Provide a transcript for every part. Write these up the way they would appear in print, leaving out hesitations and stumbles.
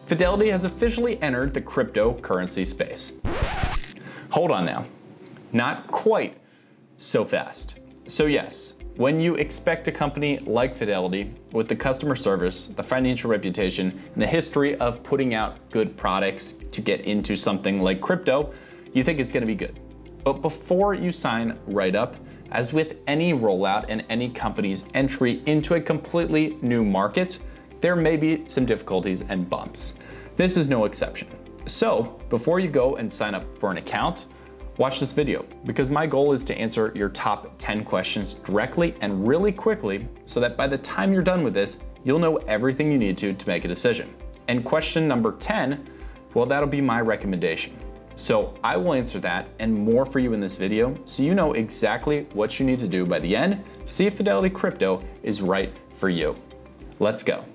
Fidelity has officially entered the cryptocurrency space. Hold on now, not quite so fast. So yes, when you expect a company like Fidelity with the customer service, the financial reputation, and the history of putting out good products to get into something like crypto, you think it's gonna be good. But before you sign right up, as with any rollout and any company's entry into a completely new market, there may be some difficulties and bumps. This is no exception. So before you go and sign up for an account, watch this video, because my goal is to answer your top 10 questions directly and really quickly so that by the time you're done with this, you'll know everything you need to make a decision. And question number 10, well, that'll be my recommendation. So I will answer that and more for you in this video so you know exactly what you need to do by the end to see if Fidelity Crypto is right for you. Let's go.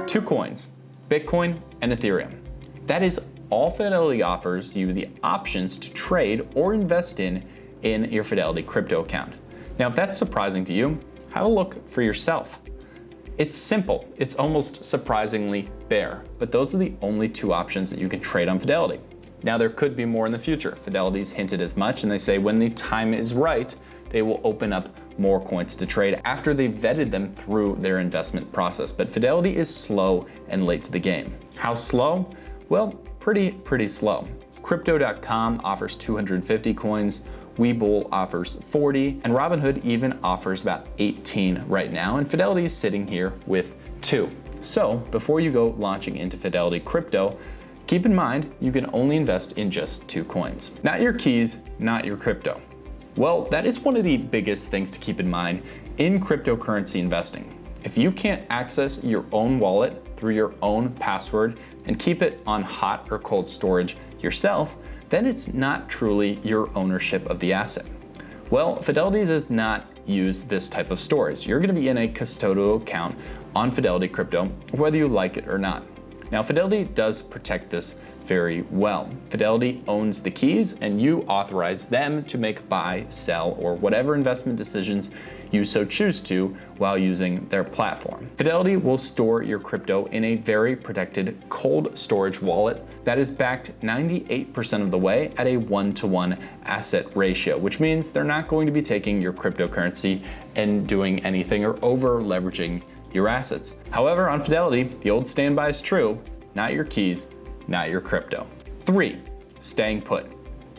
Two coins, Bitcoin and Ethereum. That is all Fidelity offers you the options to trade or invest in your Fidelity Crypto account. Now, if that's surprising to you, have a look for yourself. It's simple, it's almost surprisingly bare, but those are the only two options that you can trade on Fidelity. Now, there could be more in the future. Fidelity's hinted as much, and they say when the time is right, they will open up more coins to trade after they've vetted them through their investment process. But Fidelity is slow and late to the game. How slow? Well, pretty slow. Crypto.com offers 250 coins, Webull offers 40, and Robinhood even offers about 18 right now, and Fidelity is sitting here with 2. So before you go launching into Fidelity Crypto, keep in mind you can only invest in just 2 coins. Not your keys, not your crypto. Well, that is one of the biggest things to keep in mind in cryptocurrency investing. If you can't access your own wallet through your own password and keep it on hot or cold storage yourself, then it's not truly your ownership of the asset. Well, Fidelity does not use this type of storage. You're gonna be in a custodial account on Fidelity Crypto, whether you like it or not. Now, Fidelity does protect this very well. Fidelity owns the keys and you authorize them to make buy, sell, or whatever investment decisions you so choose to while using their platform. Fidelity will store your crypto in a very protected cold storage wallet that is backed 98% of the way at a 1-to-1 asset ratio, which means they're not going to be taking your cryptocurrency and doing anything or over leveraging your assets. However, on Fidelity, the old standby is true, not your keys, not your crypto. 3, staying put.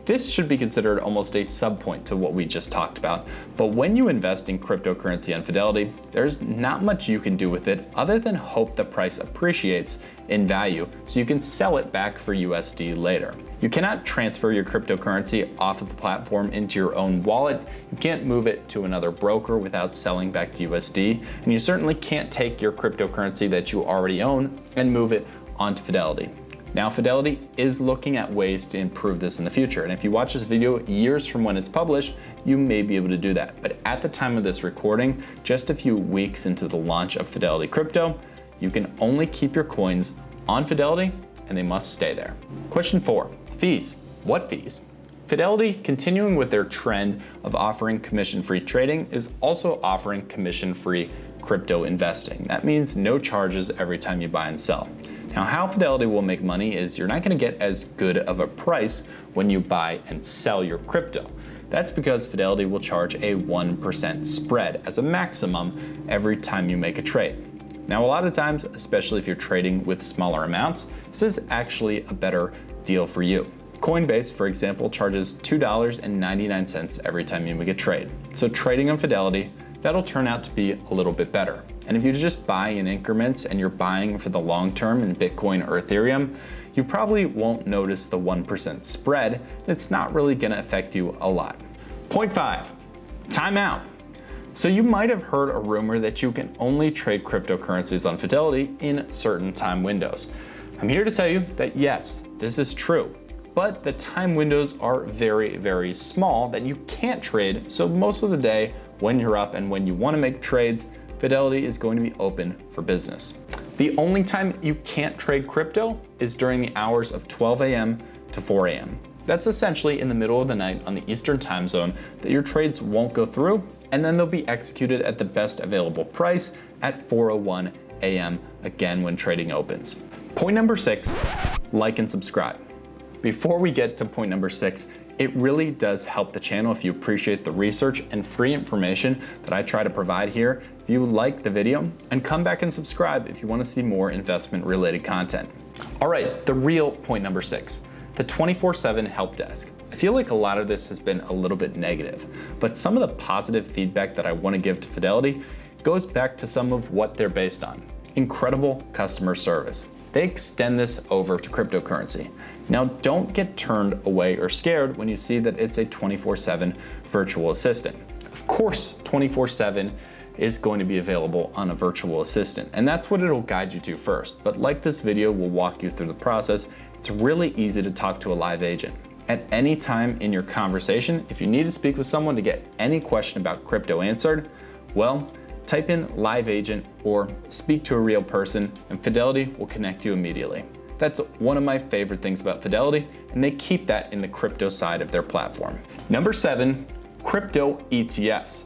This should be considered almost a subpoint to what we just talked about, but when you invest in cryptocurrency on Fidelity, there's not much you can do with it other than hope the price appreciates in value so you can sell it back for USD later. You cannot transfer your cryptocurrency off of the platform into your own wallet, you can't move it to another broker without selling back to USD, and you certainly can't take your cryptocurrency that you already own and move it onto Fidelity. Now, Fidelity is looking at ways to improve this in the future, and if you watch this video years from when it's published, you may be able to do that. But at the time of this recording, just a few weeks into the launch of Fidelity Crypto, you can only keep your coins on Fidelity and they must stay there. Question 4, fees. What fees? Fidelity, continuing with their trend of offering commission-free trading, is also offering commission-free crypto investing. That means no charges every time you buy and sell. Now, how Fidelity will make money is you're not going to get as good of a price when you buy and sell your crypto. That's because Fidelity will charge a 1% spread as a maximum every time you make a trade. Now, a lot of times, especially if you're trading with smaller amounts, this is actually a better deal for you. Coinbase, for example, charges $2.99 every time you make a trade. So trading on Fidelity, that'll turn out to be a little bit better. And if you just buy in increments and you're buying for the long term in Bitcoin or Ethereum, you probably won't notice the 1% spread. It's not really gonna affect you a lot. Point 5, timeout. So you might have heard a rumor that you can only trade cryptocurrencies on Fidelity in certain time windows. I'm here to tell you that yes, this is true, but the time windows are very, very small that you can't trade. So most of the day when you're up and when you wanna make trades, Fidelity is going to be open for business. The only time you can't trade crypto is during the hours of 12 a.m. to 4 a.m. That's essentially in the middle of the night on the Eastern time zone that your trades won't go through, and then they'll be executed at the best available price at 4:01 a.m. again when trading opens. Point number 6, like and subscribe. Before we get to point number 6, it really does help the channel if you appreciate the research and free information that I try to provide here. If you like the video, and come back and subscribe if you want to see more investment related content. All right, the real point number 6, the 24/7 help desk. I feel like a lot of this has been a little bit negative, but some of the positive feedback that I want to give to Fidelity goes back to some of what they're based on. Incredible customer service. They extend this over to cryptocurrency. Now, don't get turned away or scared when you see that it's a 24/7 virtual assistant. Of course, 24/7 is going to be available on a virtual assistant, and that's what it'll guide you to first. But like this video will walk you through the process, it's really easy to talk to a live agent. At any time in your conversation, if you need to speak with someone to get any question about crypto answered, well, type in live agent or speak to a real person, and Fidelity will connect you immediately. That's one of my favorite things about Fidelity, and they keep that in the crypto side of their platform. Number 7, crypto ETFs.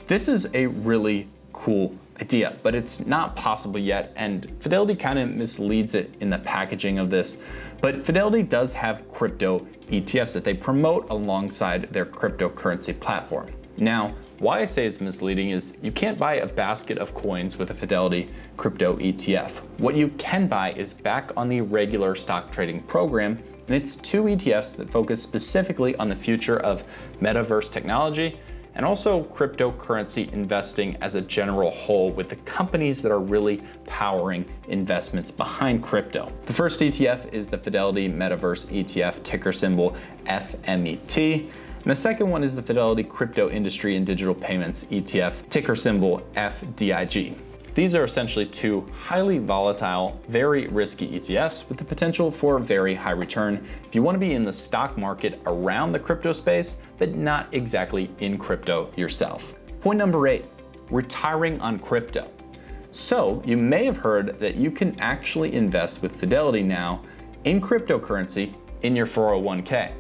This is a really cool idea, but it's not possible yet, and Fidelity kind of misleads it in the packaging of this. But Fidelity does have crypto ETFs that they promote alongside their cryptocurrency platform. Now, why I say it's misleading is you can't buy a basket of coins with a Fidelity crypto ETF. What you can buy is back on the regular stock trading program, and it's 2 ETFs that focus specifically on the future of metaverse technology and also cryptocurrency investing as a general whole, with the companies that are really powering investments behind crypto. The first ETF is the Fidelity Metaverse ETF, ticker symbol FMET. And the second one is the Fidelity Crypto Industry and Digital Payments ETF, ticker symbol FDIG. These are essentially 2 highly volatile, very risky ETFs with the potential for very high return if you want to be in the stock market around the crypto space, but not exactly in crypto yourself. Point number 8, retiring on crypto. So you may have heard that you can actually invest with Fidelity now in cryptocurrency in your 401k.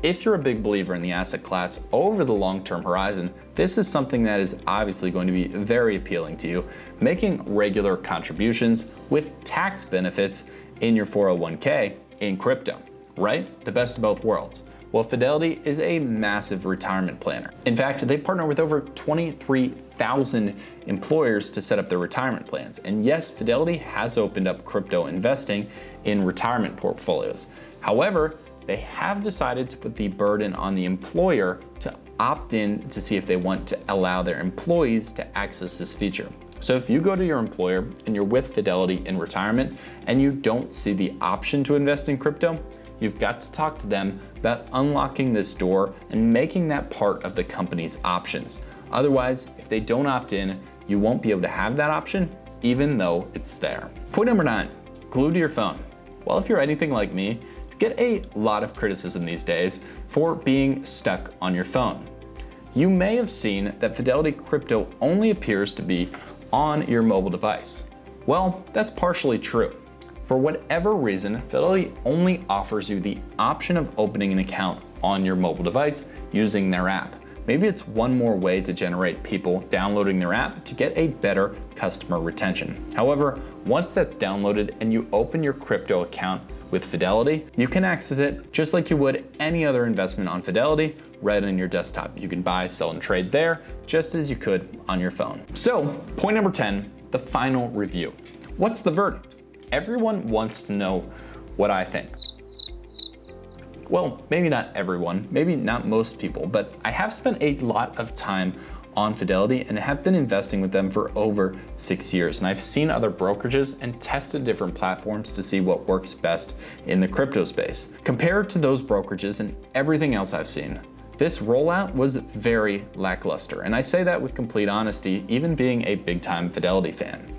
If you're a big believer in the asset class over the long-term horizon, this is something that is obviously going to be very appealing to you, making regular contributions with tax benefits in your 401k in crypto, right? The best of both worlds. Well, Fidelity is a massive retirement planner. In fact, they partner with over 23,000 employers to set up their retirement plans. And yes, Fidelity has opened up crypto investing in retirement portfolios. However, they have decided to put the burden on the employer to opt in to see if they want to allow their employees to access this feature. So if you go to your employer and you're with Fidelity in retirement and you don't see the option to invest in crypto, you've got to talk to them about unlocking this door and making that part of the company's options. Otherwise, if they don't opt in, you won't be able to have that option, even though it's there. Point number 9, glued to your phone. Well, if you're anything like me, get a lot of criticism these days for being stuck on your phone. You may have seen that Fidelity Crypto only appears to be on your mobile device. Well, that's partially true. For whatever reason, Fidelity only offers you the option of opening an account on your mobile device using their app. Maybe it's one more way to generate people downloading their app to get a better customer retention. However, once that's downloaded and you open your crypto account with Fidelity, you can access it just like you would any other investment on Fidelity right on your desktop. You can buy, sell, and trade there just as you could on your phone. So, point number 10, the final review. What's the verdict? Everyone wants to know what I think. Well, maybe not everyone, maybe not most people, but I have spent a lot of time on Fidelity and have been investing with them for over 6 years. And I've seen other brokerages and tested different platforms to see what works best in the crypto space. Compared to those brokerages and everything else I've seen, this rollout was very lackluster. And I say that with complete honesty, even being a big-time Fidelity fan.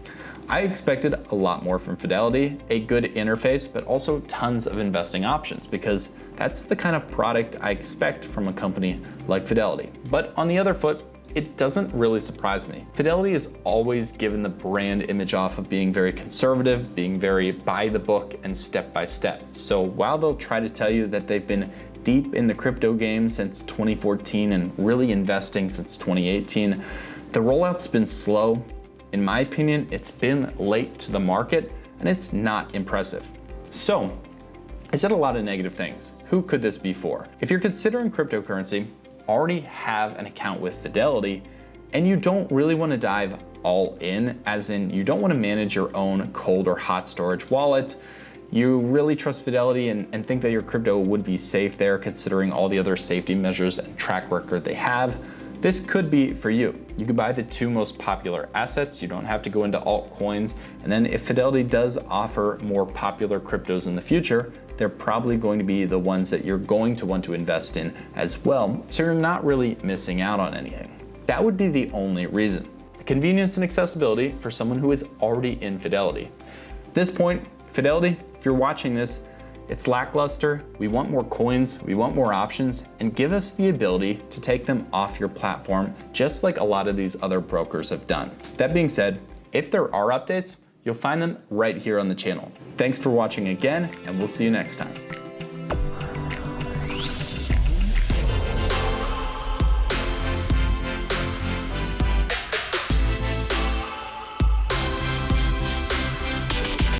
I expected a lot more from Fidelity, a good interface, but also tons of investing options, because that's the kind of product I expect from a company like Fidelity. But on the other foot, it doesn't really surprise me. Fidelity is always given the brand image off of being very conservative, being very by the book and step by step. So while they'll try to tell you that they've been deep in the crypto game since 2014 and really investing since 2018, the rollout's been slow. In my opinion, it's been late to the market and it's not impressive. So, I said a lot of negative things. Who could this be for? If you're considering cryptocurrency, already have an account with Fidelity, and you don't really want to dive all in, as in you don't want to manage your own cold or hot storage wallet, you really trust Fidelity and think that your crypto would be safe there considering all the other safety measures and track record they have, this could be for you. You could buy the two most popular assets. You don't have to go into altcoins. And then if Fidelity does offer more popular cryptos in the future, they're probably going to be the ones that you're going to want to invest in as well. So you're not really missing out on anything. That would be the only reason. The convenience and accessibility for someone who is already in Fidelity. At this point, Fidelity, if you're watching this, it's lackluster. We want more coins, we want more options, and give us the ability to take them off your platform, just like a lot of these other brokers have done. That being said, if there are updates, you'll find them right here on the channel. Thanks for watching again, and we'll see you next time.